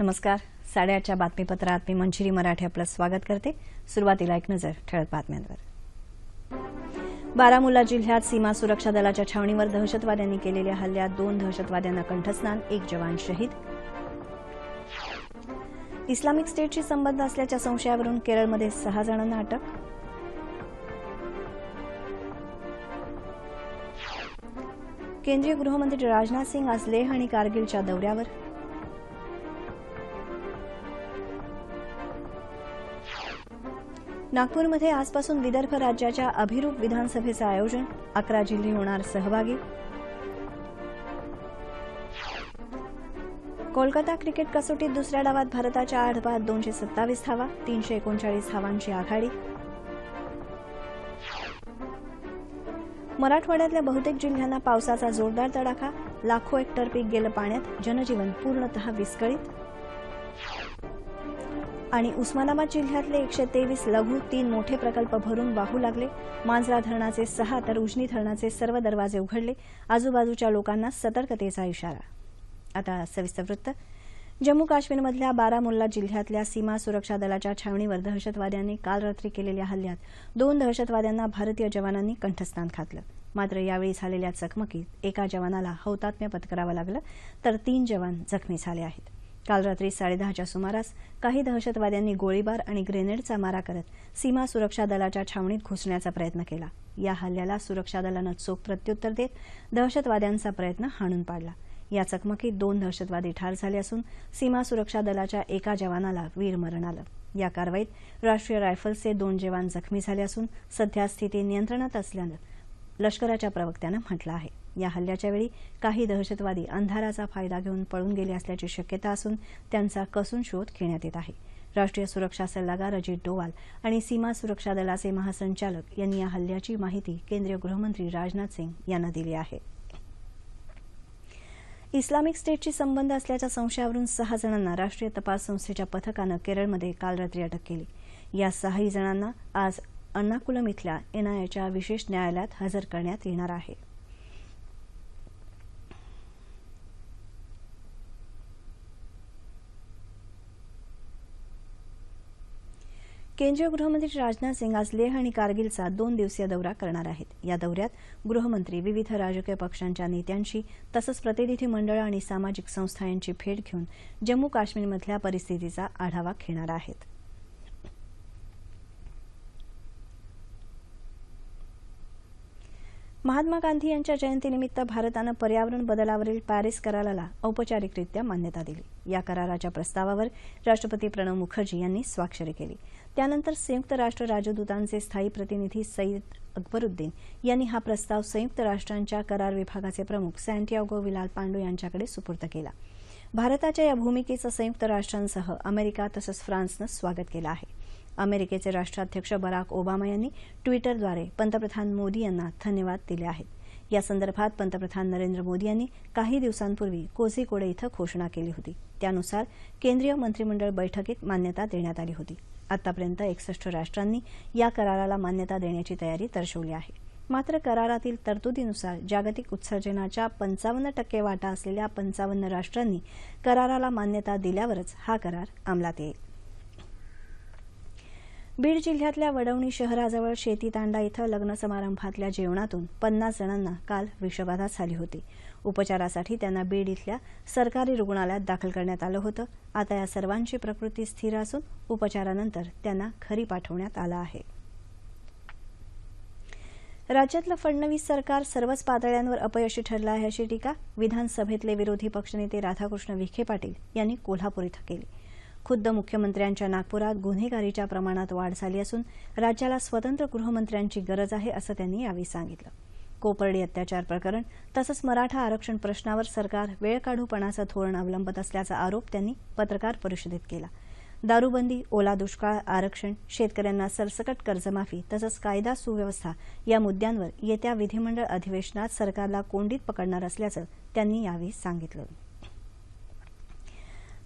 नमस्कार. 8:30च्या बातमीपत्रात मी मंजिरी मराठे आपलं स्वागत करते. सुरुवातीला एक नजर ठळक बातम्यांवर. बारामुल्ला जिल्ह्यात सीमा सुरक्षा दलाच्या छावणीवर दहशतवाद्यांनी केलेल्या हल्ल्यात 2 दहशतवाद्यांना कंठस्नान, 1 जवान शहीद. इस्लामिक स्टेटशी संबंध असल्याच्या संशयावरून केरळमध्ये 6 जणांना अटक. केंद्रीय गृहमंत्री राजनाथ सिंग आज लेह आणि कारगिलच्या दौऱ्यावर. नागपूरमध्ये आजपासून विदर्भ राज्याच्या अभिरूप विधानसभेचं आयोजन, 11 जिल्हे होणार सहभागी. कोलकाता क्रिकेट कसोटीत दुसऱ्या डावात भारताच्या 8 बाद 227 धावा, 339 धावांची आघाडी. मराठवाड्यातल्या बहुतेक जिल्ह्यांना पावसाचा जोरदार तडाखा, लाखो हेक्टर पीक गेलं पाण्यात, जनजीवन पूर्णतः विस्कळीत. आणि उस्मानाबाद जिल्ह्यातले 123 लघु 3 मोठे प्रकल्प भरून वाहू लागले. मांजरा धरणाचे 6 तर उजनी धरणाचे सर्व दरवाजे उघडले. आजूबाजूच्या लोकांना सतर्कतेचा इशारा. आता सविस्तर वृत्त. जम्मू काश्मीरमधल्या बारामुल्ला जिल्ह्यातल्या सीमा सुरक्षा दलाच्या छावणीवर दहशतवाद्यांनी काल रात्री केलेल्या हल्ल्यात 2 दहशतवाद्यांना भारतीय जवानांनी कंठस्नान घातलं. मात्र यावेळी झालेल्या चकमकीत एका जवानाला हौतात्म्य पत्करावं लागलं तर 3 जवान जखमी झाले आहेत. काल रात्री 10:30च्या सुमारास काही दहशतवाद्यांनी गोळीबार आणि ग्रेनेडचा मारा करत सीमा सुरक्षा दलाच्या छावणीत घुसण्याचा प्रयत्न केला. या हल्ल्याला सुरक्षा दलानं चोख प्रत्युत्तर देत दहशतवाद्यांचा प्रयत्न हाणून पाडला. या चकमकीत 2 दहशतवादी ठार झाले असून सीमा सुरक्षा दलाच्या एका जवानाला वीरमरण आलं. या कारवाईत राष्ट्रीय रायफल्सचे 2 जवान जखमी झाले असून सध्या स्थिती नियंत्रणात असल्यानं लष्कराच्या प्रवक्त्यानं म्हटलं आहे. या हल्ल्याच्या वेळी काही दहशतवादी अंधाराचा फायदा घेऊन पळून गेले असल्याची शक्यता असून त्यांचा कसून शोध घेण्यात येत आहे. राष्ट्रीय सुरक्षा सल्लागार अजित डोवाल आणि सीमा सुरक्षा दलाचे महासंचालक यांनी या हल्ल्याची माहिती केंद्रीय गृहमंत्री राजनाथ सिंग यांना दिली आहे. इस्लामिक स्टेटशी संबंध असल्याच्या संशयावरून 6 जणांना राष्ट्रीय तपास संस्थेच्या पथकानं केरळमध्ये काल रात्री अटक केली. या 6 जणांना आज एर्नाकुलम इथल्या एनआयएच्या विशेष न्यायालयात हजर करण्यात येणार आहे. केंद्रीय गृहमंत्री राजनाथ सिंग आज लेह आणि कारगिलचा 2 दिवसीय दौरा करणार आहेत. या दौऱ्यात गृहमंत्री विविध राजकीय पक्षांच्या नेत्यांशी तसंच प्रतिनिधी मंडळ आणि सामाजिक संस्था यांची भेट घेऊन जम्मू काश्मीरमधल्या परिस्थितीचा आढावा घेणार आहेत. महात्मा गांधी यांच्या जयंतीनिमित्त भारतानं पर्यावरण बदलावरील पॅरिस कराराला औपचारिकरित्या मान्यता दिली. या कराराच्या प्रस्तावावर राष्ट्रपती प्रणव मुखर्जी यांनी स्वाक्षरी केली. त्यानंतर संयुक्त राष्ट्र राजदूतांचे स्थायी प्रतिनिधी सईद अकबरुद्दीन यांनी हा प्रस्ताव संयुक्त राष्ट्रांच्या करार विभागाचे प्रमुख सॅन्टियागो विलाल पांडू यांच्याकडे सुपूर्द केला. भारताच्या या भूमिकेचं संयुक्त राष्ट्रांसह अमेरिका तसंच फ्रान्सनं स्वागत केलं आहे. अमेरिकेचे राष्ट्राध्यक्ष बराक ओबामा यांनी ट्विटरद्वारे पंतप्रधान मोदी यांना धन्यवाद दिले आहेत. या संदर्भात पंतप्रधान नरेंद्र मोदी यांनी काही दिवसांपूर्वी कोझिकोडे इथं घोषणा केली होती. त्यानुसार केंद्रीय मंत्रिमंडळ बैठकीत मान्यता देण्यात आली होती. आतापर्यंत 61 राष्ट्रांनी या कराराला मान्यता देण्याची तयारी दर्शवली आहे. मात्र करारातील तरतुदीनुसार जागतिक उत्सर्जनाच्या 55% वाटा असलेल्या 55 राष्ट्रांनी कराराला मान्यता दिल्यावरच हा करार अंमलात येईल. बीड जिल्ह्यातल्या वडवणी शहराजवळ शेती तांडा इथं लग्न समारंभातल्या जेवणातून 50 जणांना काल विषबाधा झाली होती. उपचारासाठी त्यांना बीड इथल्या सरकारी रुग्णालयात दाखल करण्यात आलं होतं. आता या सर्वांची प्रकृती स्थिर असून उपचारानंतर त्यांना घरी पाठवण्यात आलं आहे. राज्यातलं फडणवीस सरकार सर्वच पातळ्यांवर अपयशी ठरलं आहे अशी टीका विधानसभेतले विरोधी पक्षनेते राधाकृष्ण विखे पाटील यांनी कोल्हापूर इथं केली. खुद्द मुख्यमंत्र्यांच्या नागपुरात गुन्हेगारीच्या प्रमाणात वाढ झाली असून राज्याला स्वतंत्र गृहमंत्र्यांची गरज आहे असं त्यांनी यावेळी सांगितलं. कोपर्डी अत्याचार प्रकरण तसंच मराठा आरक्षण प्रश्नावर सरकार वेळकाढूपणाचं धोरण अवलंबत असल्याचा आरोप त्यांनी पत्रकार परिषदेत केला. दारूबंदी, ओला दुष्काळ, आरक्षण, शेतकऱ्यांना सरसकट कर्जमाफी तसंच कायदा सुव्यवस्था या मुद्द्यांवर येत्या विधिमंडळ अधिवेशनात सरकारला कोंडीत पकडणार असल्याचं त्यांनी यावेळी सांगितलं.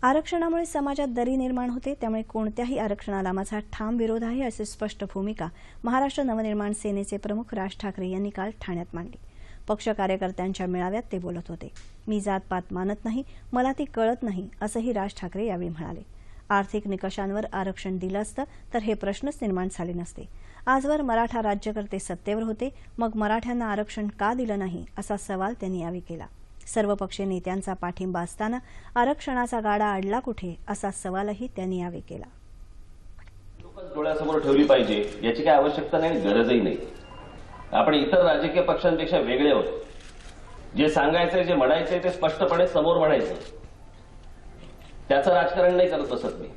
आरक्षणामुळे समाजात दरी निर्माण होते, त्यामुळे कोणत्याही आरक्षणाला माझा ठाम विरोध आहे अशी स्पष्ट भूमिका महाराष्ट्र नवनिर्माण सेनेचे प्रमुख राज ठाकरे यांनी काल ठाण्यात मांडली. पक्ष कार्यकर्त्यांच्या मेळाव्यात ते बोलत होते. मी जातपात मानत नाही, मला ती कळत नाही, असंही राज ठाकरे यावेळी म्हणाले. आर्थिक निकषांवर आरक्षण दिलं असतं तर हे प्रश्नच निर्माण झाले नसते. आजवर मराठा राज्यकर्ते सत्तेवर होते, मग मराठ्यांना आरक्षण का दिलं नाही, असा सवाल त्यांनी यावेळी केला. सर्वपक्षीय नेत्यांचा पाठिंबा असताना आरक्षणाचा गाडा अडला कुठे, असा सवालही त्यांनी यावेळी केला. डोळ्यासमोर ठेवली पाहिजे याची काही आवश्यकता नाही, गरजही नाही. आपण इतर राजकीय पक्षांपेक्षा वेगळे आहोत. जे सांगायचंय, जे म्हणायचंय ते स्पष्टपणे समोर म्हणायचं. त्याचं राजकारण नाही करत बसत मी.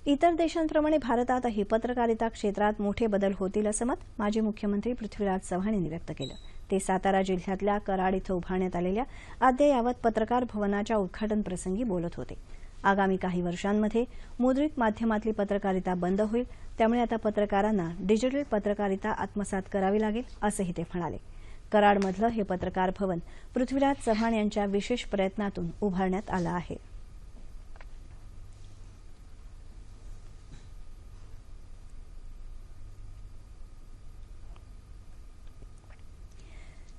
इतर देशांप्रमाणे भारतातही पत्रकारिता क्षेत्रात मोठे बदल होतील असं मत माजी मुख्यमंत्री पृथ्वीराज चव्हाण यांनी व्यक्त केलं. ते सातारा जिल्ह्यातल्या कराड इथं उभारण्यात आलेल्या अद्ययावत पत्रकार भवनाच्या उद्घाटन प्रसंगी बोलत होते. आगामी काही वर्षांमध्ये मुद्रित माध्यमातली पत्रकारिता बंद होईल, त्यामुळे आता पत्रकारांना डिजिटल पत्रकारिता आत्मसात करावी लागेल, असंही ते म्हणाले. कराडमधलं हे पत्रकार भवन पृथ्वीराज चव्हाण यांच्या विशेष प्रयत्नातून उभारण्यात आलं आहे.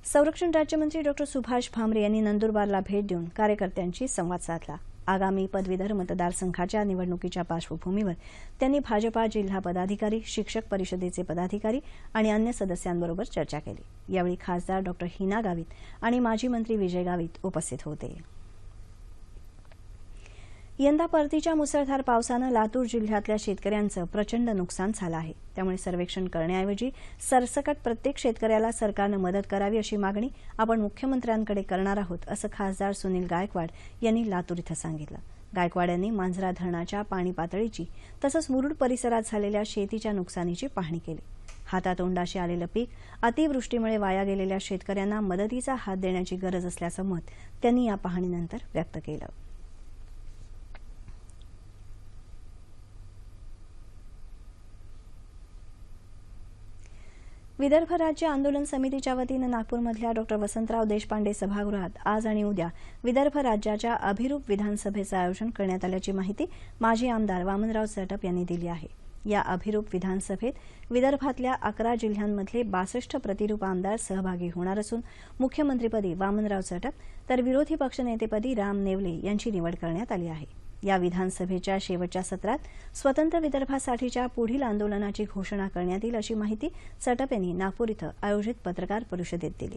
संरक्षण राज्यमंत्री डॉ. सुभाष भामरे यांनी नंदुरबारला भेट देऊन कार्यकर्त्यांशी संवाद साधला. आगामी पदवीधर मतदारसंघाच्या निवडणुकीच्या पार्श्वभूमीवर त्यांनी भाजपा जिल्हा पदाधिकारी, शिक्षक परिषदेचे पदाधिकारी आणि अन्य सदस्यांबरोबर चर्चा केली. यावेळी खासदार डॉ. हिना गावित आणि माजी मंत्री विजय गावित उपस्थित होते. यंदा परतीच्या मुसळधार पावसानं लातूर जिल्ह्यातल्या शेतकऱ्यांचं प्रचंड नुकसान झालं आहे. त्यामुळे सर्वेक्षण करण्याऐवजी सरसकट प्रत्येक शेतकऱ्याला सरकारनं मदत करावी अशी मागणी आपण मुख्यमंत्र्यांकडे करणार आहोत, असं खासदार सुनील गायकवाड यांनी लातूर इथं सांगितलं. गायकवाड यांनी मांजरा धरणाच्या पाणी पातळीची तसंच मुरुड परिसरात झालेल्या शेतीच्या नुकसानीची पाहणी केली. हातातोंडाशी आलेलं पीक अतिवृष्टीमुळे वाया गेलेल्या शेतकऱ्यांना मदतीचा हात देण्याची गरज असल्याचं मत त्यांनी या पाहणीनंतर व्यक्त केलं. विदर्भ राज्य आंदोलन समितीच्या वतीनं नागपूरमधल्या डॉ. वसंतराव देशपांडे सभागृहात आज आणि उद्या विदर्भ राज्याच्या अभिरूप विधानसभेचं आयोजन करण्यात आल्याची माहिती माजी आमदार वामनराव चटप यांनी दिली आहे. या अभिरूप विधानसभेत विदर्भातल्या 11 जिल्ह्यांमधले 62 प्रतिरूप आमदार सहभागी होणार असून मुख्यमंत्रीपदी वामनराव चटप तर विरोधी पक्षनेतेपदी राम नेवले यांची निवड करण्यात आली आहे. या विधानसभेच्या शेवटच्या सत्रात स्वतंत्र विदर्भासाठीच्या पुढील आंदोलनाची घोषणा करण्यात येईल अशी माहिती चटप यांनी नागपूर इथं आयोजित पत्रकार परिषदेत दिली.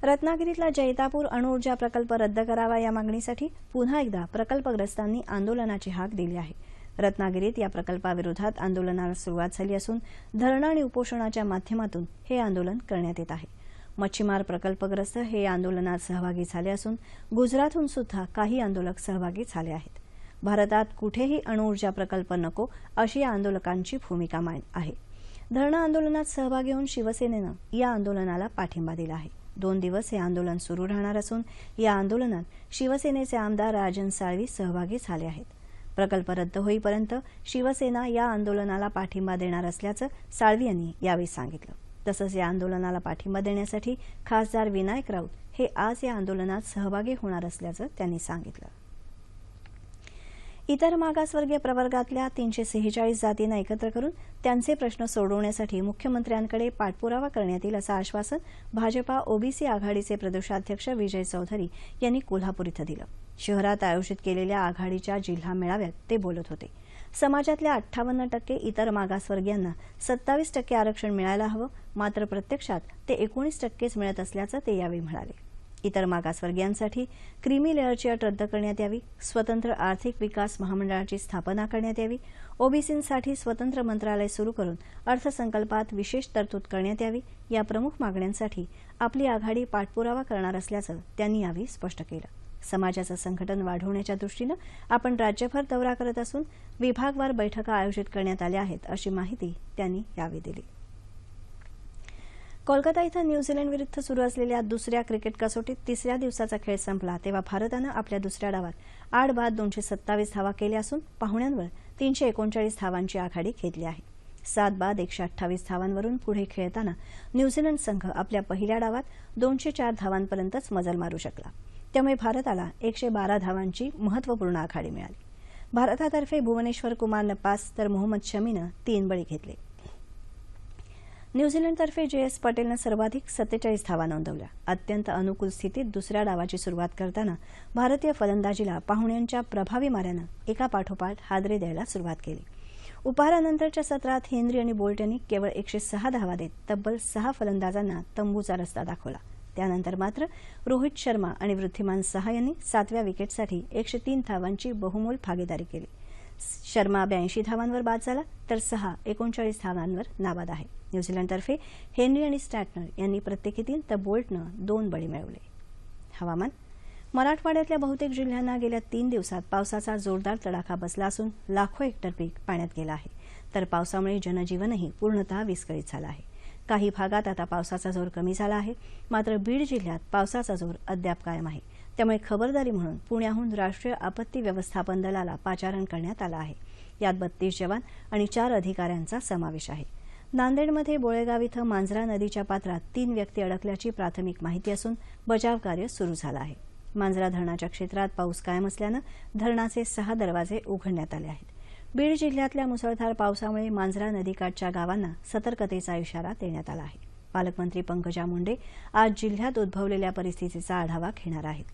रत्नागिरीतला जैतापूर अणुऊर्जा प्रकल्प रद्द करावा या मागणीसाठी पुन्हा एकदा प्रकल्पग्रस्तांनी आंदोलनाची हाक दिली आहे. रत्नागिरीत या प्रकल्पाविरोधात आंदोलनाला सुरुवात झाली असून धरणं आणि उपोषणाच्या माध्यमातून हे आंदोलन करण्यात येत आहे. मच्छीमार प्रकल्पग्रस्त हे या आंदोलनात सहभागी झाले असून गुजरातहून सुद्धा काही आंदोलक सहभागी झाले आहेत. भारतात कुठेही अणुऊर्जा प्रकल्प नको अशी या आंदोलकांची भूमिका आहे. धरणं आंदोलनात सहभागी होऊन शिवसेनेनं या आंदोलनाला पाठिंबा दिला आहे. 2 दिवस हे आंदोलन सुरू राहणार असून या आंदोलनात शिवसेनेचे आमदार राजन साळवी सहभागी झाले आहेत. प्रकल्प रद्द होईपर्यंत शिवसेना या आंदोलनाला पाठिंबा देणार असल्याचं साळवी यांनी यावेळी सांगितलं. तसंच या आंदोलनाला पाठिंबा देण्यासाठी खासदार विनायक राऊत हे आज या आंदोलनात सहभागी होणार असल्याचं त्यांनी सांगितलं. इतर मागासवर्गीय प्रवर्गातल्या 346 जातींना एकत्र करून त्यांचे प्रश्न सोडवण्यासाठी मुख्यमंत्र्यांकडे पाठपुरावा करण्यात येईल असं आश्वासन भाजपा ओबीसी आघाडीचे प्रदेशाध्यक्ष विजय चौधरी यांनी कोल्हापूर इथं दिलं. शहरात आयोजित केलेल्या आघाडीच्या जिल्हा मेळाव्यात ते बोलत होते. समाजातल्या 58% इतर मागासवर्गीयांना 27% आरक्षण मिळायला हवं, मात्र प्रत्यक्षात ते 19%च मिळत असल्याचं ते यावेळी म्हणाले. इतर मागासवर्गीयांसाठी क्रीमी लेअरची अट रद्द करण्यात यावी, स्वतंत्र आर्थिक विकास महामंडळाची स्थापना करण्यात यावी, ओबीसींसाठी स्वतंत्र मंत्रालय सुरू करून अर्थसंकल्पात विशेष तरतूद करण्यात यावी, या प्रमुख मागण्यांसाठी आपली आघाडी पाठपुरावा करणार असल्याचं त्यांनी यावेळी स्पष्ट केलं. समाजाचं संघटन वाढवण्याच्या दृष्टीनं आपण राज्यभर दौरा करत असून विभागवार बैठका आयोजित करण्यात आल्या आहेत अशी माहिती त्यांनी यावेळी दिली. कोलकाता इथं न्यूझीलंडविरुद्ध सुरू असलेल्या दुसऱ्या क्रिकेट कसोटीत तिसऱ्या दिवसाचा खेळ संपला तेव्हा भारतानं आपल्या दुसऱ्या डावात 8 बाद 227 धावा केल्या असून पाहुण्यांवर 339 धावांची आघाडी घेतली आहे. 7 बाद 128 धावांवरून पुढे खेळताना न्यूझीलंड संघ आपल्या पहिल्या डावात 204 धावांपर्यंतच मजल मारू शकला. त्यामुळे भारताला 112 धावांची महत्त्वपूर्ण आघाडी मिळाली. भारतातर्फे भुवनेश्वर कुमारनं 5 तर मोहम्मद शमीनं 3 बळी घेतले. न्यूझीलंडतर्फे जे.एस. पटेलनं सर्वाधिक 47 धावा नोंदवल्या. अत्यंत अनुकूल स्थितीत दुसऱ्या डावाची सुरुवात करताना भारतीय फलंदाजीला पाहुण्यांच्या प्रभावी माऱ्यानं एकापाठोपाठ हादरे द्यायला सुरुवात केली. उपहारानंतरच्या सत्रात हेनरी आणि बोल्ट यांनी केवळ 106 धावा देत तब्बल 6 फलंदाजांना तंबूचा रस्ता दाखवला. त्यानंतर मात्र रोहित शर्मा आणि वृद्धिमान साहा यांनी 7व्या विकेटसाठी 103 धावांची बहुमोल भागीदारी केली. शर्मा 82 धावांवर बाद झाला तर साहा 39 धावांवर नाबाद आहे. न्यूझीलंडतर्फे हेनरी आणि स्टॅटनर यांनी प्रत्येकी 3 तर बोल्टनं 2 बळी मिळवले. हवामान. मराठवाड्यातल्या बहुतेक जिल्ह्यांना गेल्या 3 दिवसात पावसाचा जोरदार तडाखा बसला असून लाखो हेक्टर पीक पाण्यात गेलं आहे. तर पावसामुळे जनजीवनही पूर्णतः विस्कळीत झालं आहे. काही भागात आता पावसाचा जोर कमी झाला आहे. मात्र बीड जिल्ह्यात पावसाचा जोर अद्याप कायम आहे. त्यामुळे खबरदारी म्हणून पुण्याहून राष्ट्रीय आपत्ती व्यवस्थापन दलाला पाचारण करण्यात आलं आहे. यात 32 जवान आणि 4 अधिकाऱ्यांचा समावेश आहे. नांदेडमध्ये बोळेगाव इथं मांजरा नदीच्या पात्रात 3 व्यक्ती अडकल्याची प्राथमिक माहिती असून बचाव कार्य सुरू झालं आहे. मांजरा धरणाच्या क्षेत्रात पाऊस कायम असल्यानं धरणाचे 6 दरवाजे उघडण्यात आले आहेत. बीड जिल्ह्यातल्या मुसळधार पावसामुळे मांजरा नदीकाठच्या गावांना सतर्कतेचा इशारा देण्यात आला आहे. पालकमंत्री पंकजा मुंडे आज जिल्ह्यात उद्भवलेल्या परिस्थितीचा आढावा घेणार आहेत.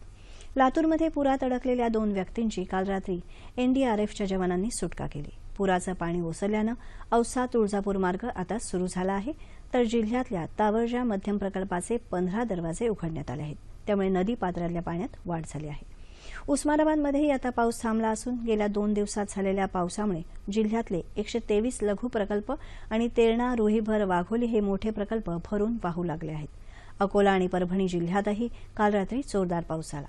लातूरमध्ये पुरात अडकलेल्या 2 व्यक्तींची काल रात्री एनडीआरएफच्या जवानांनी सुटका केली. पुराचं पाणी ओसरल्यानं औसा तुळजापूर मार्ग आता सुरू झाला आहे. तर जिल्ह्यातल्या तावरजा मध्यम प्रकल्पाचे 15 दरवाजे उघडण्यात आले आहेत. त्यामुळे नदी पात्रातल्या पाण्यात वाढ झाली आहे. उस्मानाबादमध्येही आता पाऊस थांबला असून गेल्या 2 दिवसात झालेल्या पावसामुळे जिल्ह्यातले 123 लघु प्रकल्प आणि तेरणा, रुहीभर, वाघोली हे मोठे प्रकल्प भरून वाहू लागले आहेत. अकोला आणि परभणी जिल्ह्यातही काल रात्री जोरदार पाऊस झाला.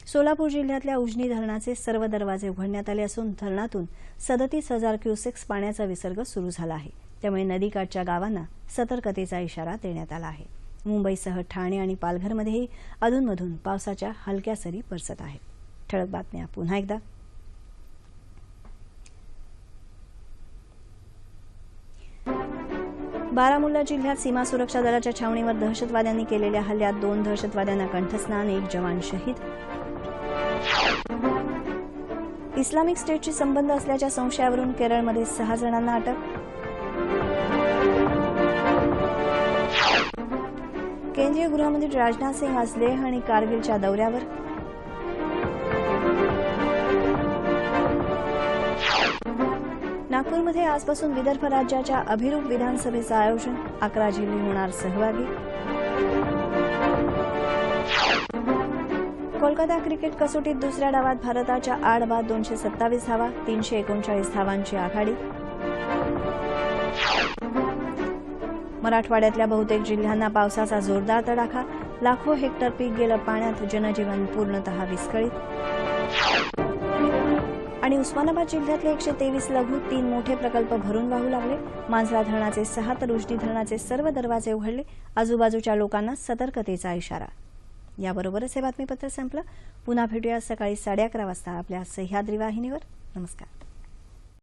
सोलापूर जिल्ह्यातल्या उजनी धरणाचे सर्व दरवाजे उघडण्यात आले असून धरणातून 37,000 क्युसेक्स पाण्याचा विसर्ग सुरू झाला आहे. त्यामुळे नदीकाठच्या गावांना सतर्कतेचा इशारा देण्यात आला आहे. मुंबईसह ठाणे आणि पालघरमध्येही अधूनमधून पावसाच्या हलक्या सरी बरसत आहेत. ठळक बातम्या पुन्हा एकदा. बारामुल्ला जिल्ह्यात सीमा सुरक्षा दलाच्या छावणीवर दहशतवाद्यांनी केलेल्या हल्ल्यात 2 दहशतवाद्यांना कंठस्नान, 1 जवान शहीद. इस्लामिक स्टेटशी संबंध असल्याच्या संशयावरून केरळमध्ये 6 जणांना अटक. केंद्रीय गृहमंत्री राजनाथ सिंग आज लेह आणि कारगिलच्या दौऱ्यावर. नागपूरमध्ये आजपासून विदर्भ राज्याच्या अभिरूप विधानसभेचं आयोजन. 11 जिल्हे होणार सहभागी. कोलकाता क्रिकेट कसोटीत दुसऱ्या डावात भारताच्या 8 बाद 227 धावा, 339 धावांची आघाडी. मराठवाड्यातल्या बहुतेक जिल्ह्यांना पावसाचा जोरदार तडाखा. लाखो हेक्टर पीक गेलं पाण्यात, जनजीवन पूर्णतः विस्कळीत. आणि उस्मानाबाद जिल्ह्यातले 123 लघु 3 मोठे प्रकल्प भरून वाहू लागले. मांजरा धरणाचे 6 तर उजनी धरणाचे सर्व दरवाजे उघडले. आजूबाजूच्या लोकांना सतर्कतेचा इशारा. याबरोबरच हे बातमीपत्र संपलं. पुन्हा भेटूया सकाळी 11:30 वाजता आपल्या सह्याद्री वाहिनीवर. नमस्कार.